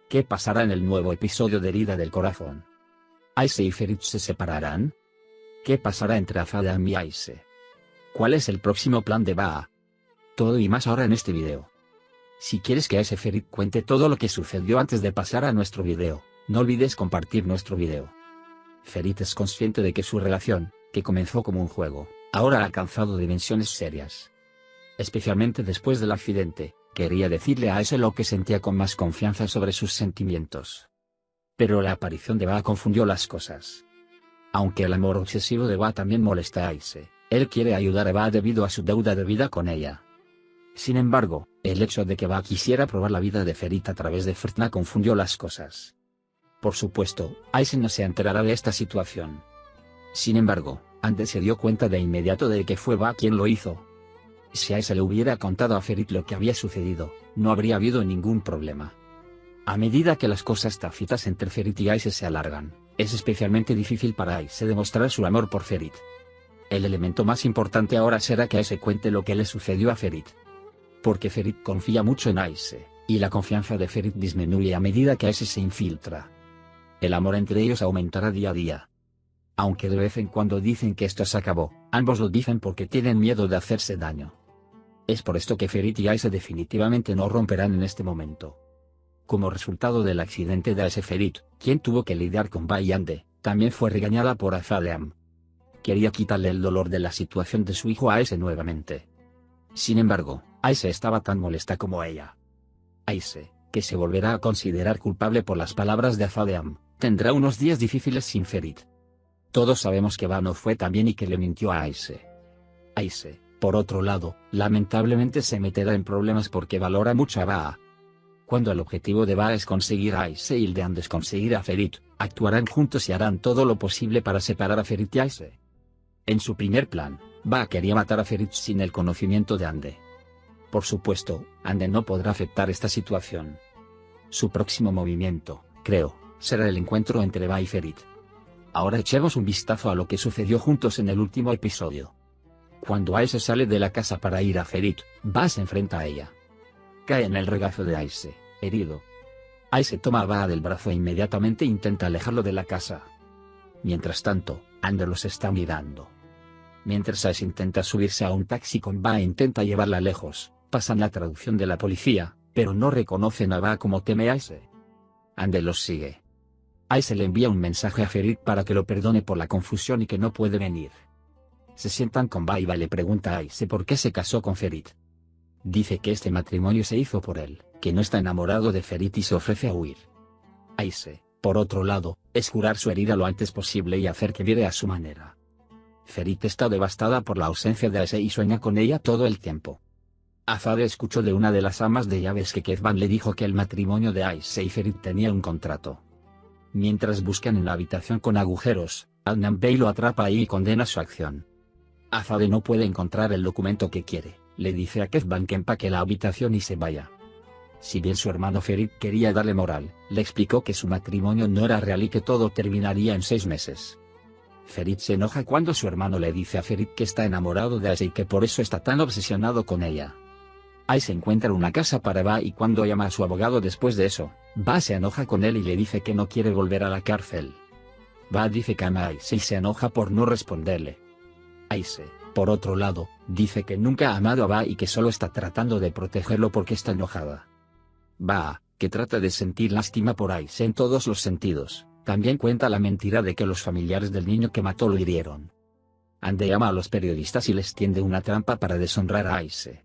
¿Qué pasará en el nuevo episodio de Herida del Corazón? ¿Aise y Ferit se separarán? ¿Qué pasará entre Azadam y Aise? ¿Cuál es el próximo plan de Baa? Todo y más ahora en este video. Si quieres que Aise Ferit cuente todo lo que sucedió antes de pasar a nuestro video, no olvides compartir nuestro video. Ferit es consciente de que su relación, que comenzó como un juego, ahora ha alcanzado dimensiones serias. Especialmente después del accidente, quería decirle a Aise lo que sentía con más confianza sobre sus sentimientos. Pero la aparición de Baa confundió las cosas. Aunque el amor obsesivo de Baa también molesta a Aise, él quiere ayudar a Baa debido a su deuda de vida con ella. Sin embargo, el hecho de que Baa quisiera probar la vida de Ferit a través de Frtna confundió las cosas. Por supuesto, Aise no se enterará de esta situación. Sin embargo, Ande se dio cuenta de inmediato de que fue Baa quien lo hizo. Si Aise le hubiera contado a Ferit lo que había sucedido, no habría habido ningún problema. A medida que las cosas tácitas entre Ferit y Aise se alargan, es especialmente difícil para Aise demostrar su amor por Ferit. El elemento más importante ahora será que Aise cuente lo que le sucedió a Ferit. Porque Ferit confía mucho en Aise, y la confianza de Ferit disminuye a medida que Aise se infiltra. El amor entre ellos aumentará día a día. Aunque de vez en cuando dicen que esto se acabó, ambos lo dicen porque tienen miedo de hacerse daño. Es por esto que Ferit y Aise definitivamente no romperán en este momento. Como resultado del accidente de Aise, Ferit, quien tuvo que lidiar con Baa y Ande, también fue regañada por Azadam. Quería quitarle el dolor de la situación de su hijo a Aise nuevamente. Sin embargo, Aise estaba tan molesta como ella. Aise, que se volverá a considerar culpable por las palabras de Azadam, tendrá unos días difíciles sin Ferit. Todos sabemos que Baa no fue tan bien y que le mintió a Aise. Aise, por otro lado, lamentablemente se meterá en problemas porque valora mucho a Baa. Cuando el objetivo de Baa es conseguir a Aise y el de Ande es conseguir a Ferit, actuarán juntos y harán todo lo posible para separar a Ferit y Aise. En su primer plan, Baa quería matar a Ferit sin el conocimiento de Ande. Por supuesto, Ande no podrá aceptar esta situación. Su próximo movimiento, creo, será el encuentro entre Baa y Ferit. Ahora echemos un vistazo a lo que sucedió juntos en el último episodio. Cuando Aise sale de la casa para ir a Ferit, Baa se enfrenta a ella. Cae en el regazo de Aise, herido. Aise toma a Baa del brazo e inmediatamente intenta alejarlo de la casa. Mientras tanto, Ande los está mirando. Mientras Aise intenta subirse a un taxi con Baa e intenta llevarla lejos, pasan la traducción de la policía, pero no reconocen a Baa como teme a Aise. Ande los sigue. Aise le envía un mensaje a Ferit para que lo perdone por la confusión y que no puede venir. Se sientan con Baa y Baa le pregunta a Aise por qué se casó con Ferit. Dice que este matrimonio se hizo por él, que no está enamorado de Ferit y se ofrece a huir. Aise, por otro lado, es curar su herida lo antes posible y hacer que vive a su manera. Ferit está devastada por la ausencia de Aise y sueña con ella todo el tiempo. Azade escuchó de una de las amas de llaves que Kezban le dijo que el matrimonio de Aise y Ferit tenía un contrato. Mientras buscan en la habitación con agujeros, Adnan Bey lo atrapa ahí y condena su acción. Azade no puede encontrar el documento que quiere, le dice a Kezban que empaque la habitación y se vaya. Si bien su hermano Ferit quería darle moral, le explicó que su matrimonio no era real y que todo terminaría en 6 meses. Ferit se enoja cuando su hermano le dice a Ferit que está enamorado de Aise y que por eso está tan obsesionado con ella. Aise encuentra una casa para Baa y cuando llama a su abogado después de eso, Baa se enoja con él y le dice que no quiere volver a la cárcel. Baa dice que ama a Aise y se enoja por no responderle. Aise, por otro lado, dice que nunca ha amado a Baa y que solo está tratando de protegerlo porque está enojada. Baa, que trata de sentir lástima por Aise en todos los sentidos, también cuenta la mentira de que los familiares del niño que mató lo hirieron. Ande llama a los periodistas y les tiende una trampa para deshonrar a Aise.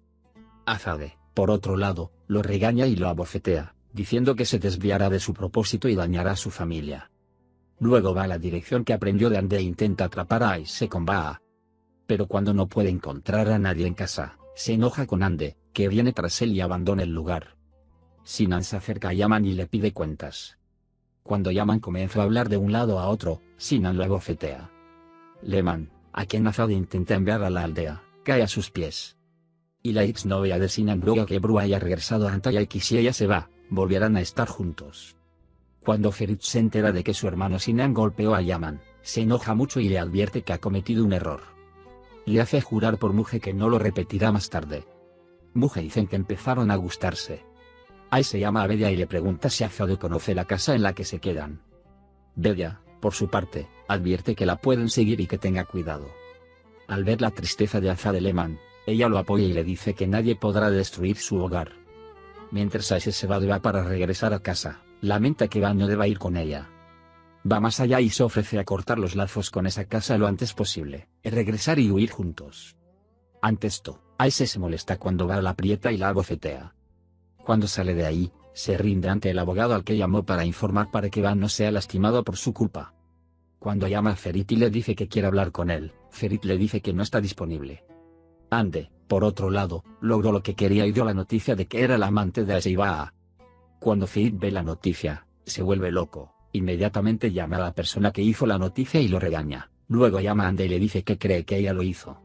Azade, por otro lado, lo regaña y lo abofetea, diciendo que se desviará de su propósito y dañará a su familia. Luego va a la dirección que aprendió de Ande e intenta atrapar a Aise con Baa. Pero cuando no puede encontrar a nadie en casa, se enoja con Ande, que viene tras él y abandona el lugar. Sinan se acerca a Yaman y le pide cuentas. Cuando Yaman comienza a hablar de un lado a otro, Sinan lo abofetea. Leman, a quien Azade intenta enviar a la aldea, cae a sus pies. Y la exnovia de Sinan ruega que Bru haya regresado a Antalya y que si ella se va, volverán a estar juntos. Cuando Ferit se entera de que su hermano Sinan golpeó a Yaman, se enoja mucho y le advierte que ha cometido un error. Le hace jurar por Muge que no lo repetirá más tarde. Muge dicen que empezaron a gustarse. Aise llama a Bedia y le pregunta si Azade conoce la casa en la que se quedan. Bedia, por su parte, advierte que la pueden seguir y que tenga cuidado. Al ver la tristeza de Azade Lehman, ella lo apoya y le dice que nadie podrá destruir su hogar. Mientras Aise se va para regresar a casa, lamenta que Van no deba ir con ella. Va más allá y se ofrece a cortar los lazos con esa casa lo antes posible, y regresar y huir juntos. Ante esto, Aise se molesta cuando va la aprieta y la abofetea. Cuando sale de ahí, se rinde ante el abogado al que llamó para informar para que Van no sea lastimado por su culpa. Cuando llama a Ferit y le dice que quiere hablar con él, Ferit le dice que no está disponible. Ande, por otro lado, logró lo que quería y dio la noticia de que era el amante de Aise y va. Cuando Ferit ve la noticia, se vuelve loco. Inmediatamente llama a la persona que hizo la noticia y lo regaña. Luego llama a Ande y le dice que cree que ella lo hizo.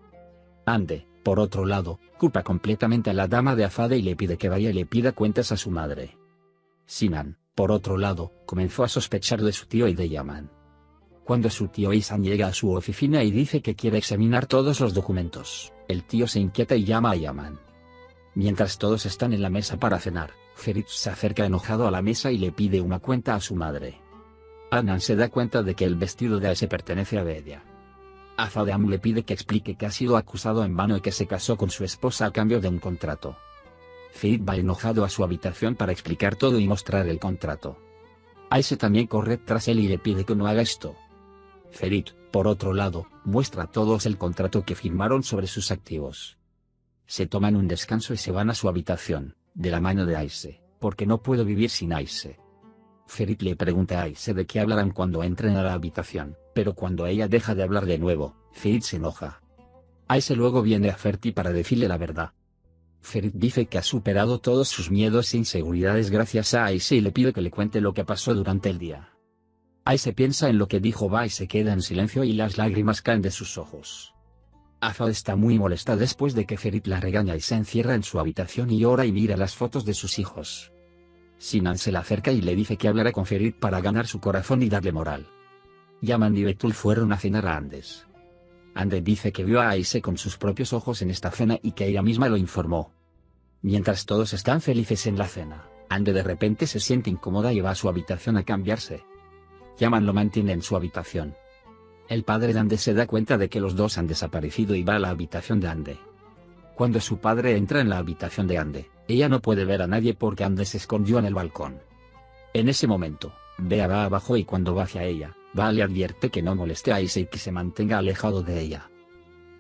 Ande, por otro lado, culpa completamente a la dama de Azade y le pide que vaya y le pida cuentas a su madre. Sinan, por otro lado, comenzó a sospechar de su tío y de Yaman. Cuando su tío Isan llega a su oficina y dice que quiere examinar todos los documentos, el tío se inquieta y llama a Yaman. Mientras todos están en la mesa para cenar, Ferit se acerca enojado a la mesa y le pide una cuenta a su madre. Anan se da cuenta de que el vestido de Aise pertenece a Bedia. Azade le pide que explique que ha sido acusado en vano y que se casó con su esposa a cambio de un contrato. Ferit va enojado a su habitación para explicar todo y mostrar el contrato. Aise también corre tras él y le pide que no haga esto. Ferit, por otro lado, muestra a todos el contrato que firmaron sobre sus activos. Se toman un descanso y se van a su habitación, de la mano de Aise, porque no puedo vivir sin Aise. Ferit le pregunta a Aise de qué hablarán cuando entren a la habitación, pero cuando ella deja de hablar de nuevo, Ferit se enoja. Aise luego viene a Ferti para decirle la verdad. Ferit dice que ha superado todos sus miedos e inseguridades gracias a Aise y le pide que le cuente lo que pasó durante el día. Aise piensa en lo que dijo Va y se queda en silencio y las lágrimas caen de sus ojos. Azade está muy molesta después de que Ferit la regaña y se encierra en su habitación y llora y mira las fotos de sus hijos. Sinan se le acerca y le dice que hablará con Ferit para ganar su corazón y darle moral. Yaman y Betul fueron a cenar a Andes. Ande dice que vio a Aise con sus propios ojos en esta cena y que ella misma lo informó. Mientras todos están felices en la cena, Ande de repente se siente incómoda y va a su habitación a cambiarse. Yaman lo mantiene en su habitación. El padre de Ande se da cuenta de que los dos han desaparecido y va a la habitación de Ande. Cuando su padre entra en la habitación de Ande, ella no puede ver a nadie porque Ande se escondió en el balcón. En ese momento, Bea va abajo y cuando va hacia ella, Va le advierte que no moleste a Aise y que se mantenga alejado de ella.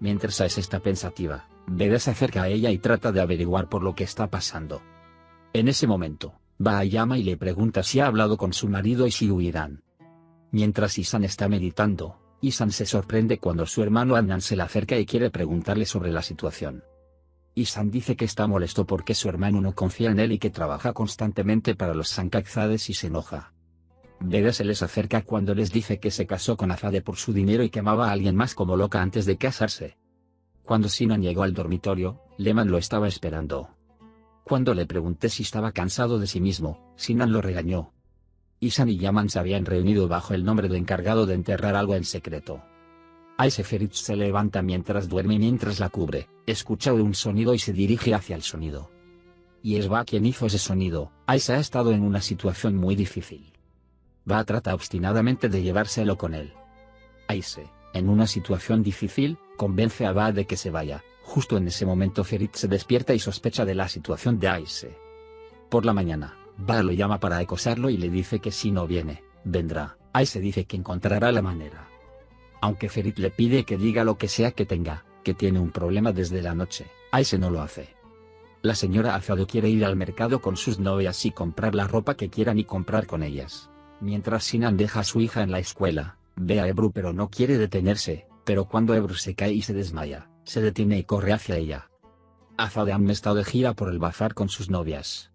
Mientras Aise está pensativa, Bea se acerca a ella y trata de averiguar por lo que está pasando. En ese momento, Va a llama y le pregunta si ha hablado con su marido y si huirán. Mientras Isan está meditando, Isan se sorprende cuando su hermano Adnan se le acerca y quiere preguntarle sobre la situación. Isan dice que está molesto porque su hermano no confía en él y que trabaja constantemente para los Sankakzades y se enoja. Beda se les acerca cuando les dice que se casó con Azade por su dinero y que amaba a alguien más como loca antes de casarse. Cuando Sinan llegó al dormitorio, Lehman lo estaba esperando. Cuando le pregunté si estaba cansado de sí mismo, Sinan lo regañó. Isan y Yaman se habían reunido bajo el nombre de encargado de enterrar algo en secreto. Aise Ferit se levanta mientras duerme y mientras la cubre, escucha un sonido y se dirige hacia el sonido. Y es Va quien hizo ese sonido. Aise ha estado en una situación muy difícil. Va trata obstinadamente de llevárselo con él. Aise, en una situación difícil, convence a Va de que se vaya. Justo en ese momento Ferit se despierta y sospecha de la situación de Aise. Por la mañana, Va lo llama para acosarlo y le dice que si no viene, vendrá. Aise dice que encontrará la manera. Aunque Ferit le pide que diga lo que sea que tenga, que tiene un problema desde la noche, Aise no lo hace. La señora Azade quiere ir al mercado con sus novias y comprar la ropa que quieran y comprar con ellas. Mientras Sinan deja a su hija en la escuela, ve a Ebru pero no quiere detenerse, pero cuando Ebru se cae y se desmaya, se detiene y corre hacia ella. Azade ha estado de gira por el bazar con sus novias.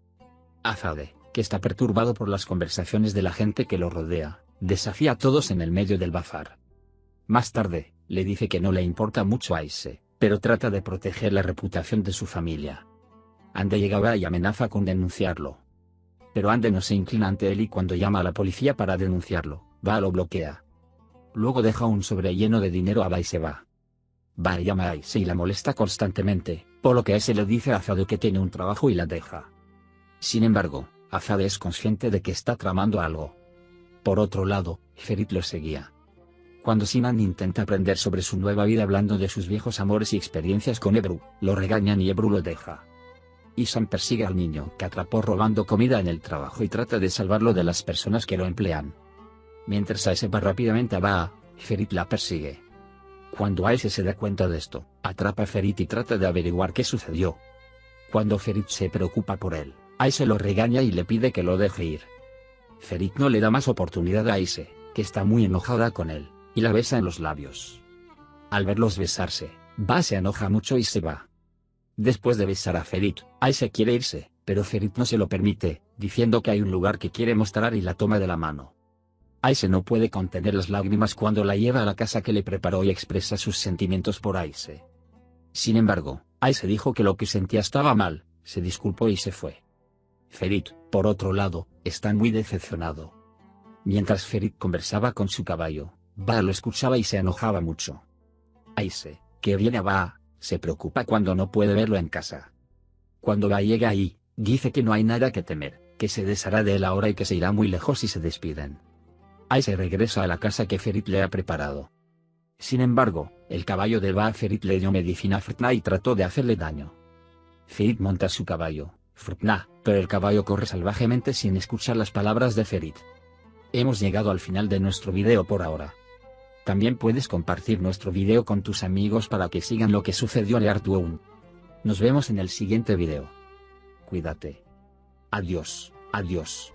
Azade, que está perturbado por las conversaciones de la gente que lo rodea, desafía a todos en el medio del bazar. Más tarde, le dice que no le importa mucho a Aise, pero trata de proteger la reputación de su familia. Ande llega y amenaza con denunciarlo. Pero Ande no se inclina ante él y cuando llama a la policía para denunciarlo, Va lo bloquea. Luego deja un sobre lleno de dinero a Va y se va. Va llama a Aise y la molesta constantemente, por lo que Aise le dice a Azade que tiene un trabajo y la deja. Sin embargo, Azade es consciente de que está tramando algo. Por otro lado, Ferit lo seguía. Cuando Sinan intenta aprender sobre su nueva vida hablando de sus viejos amores y experiencias con Ebru, lo regañan y Ebru lo deja. Isan persigue al niño que atrapó robando comida en el trabajo y trata de salvarlo de las personas que lo emplean. Mientras Aise va rápidamente a Baa, Ferit la persigue. Cuando Aise se da cuenta de esto, atrapa a Ferit y trata de averiguar qué sucedió. Cuando Ferit se preocupa por él, Aise lo regaña y le pide que lo deje ir. Ferit no le da más oportunidad a Aise, que está muy enojada con él, y la besa en los labios. Al verlos besarse, Baa se enoja mucho y se va. Después de besar a Ferit, Aise quiere irse, pero Ferit no se lo permite, diciendo que hay un lugar que quiere mostrar y la toma de la mano. Aise no puede contener las lágrimas cuando la lleva a la casa que le preparó y expresa sus sentimientos por Aise. Sin embargo, Aise dijo que lo que sentía estaba mal, se disculpó y se fue. Ferit, por otro lado, está muy decepcionado. Mientras Ferit conversaba con su caballo, Baa lo escuchaba y se enojaba mucho. Aise, que viene a Baa, se preocupa cuando no puede verlo en casa. Cuando Baa llega ahí, dice que no hay nada que temer, que se deshará de él ahora y que se irá muy lejos si se despiden. Aise regresa a la casa que Ferit le ha preparado. Sin embargo, el caballo de Baa Ferit le dio medicina a Frutna y trató de hacerle daño. Ferit monta su caballo, Frutna, pero el caballo corre salvajemente sin escuchar las palabras de Ferit. Hemos llegado al final de nuestro video por ahora. También puedes compartir nuestro video con tus amigos para que sigan lo que sucedió en Earthbound. Nos vemos en el siguiente video. Cuídate. Adiós, adiós.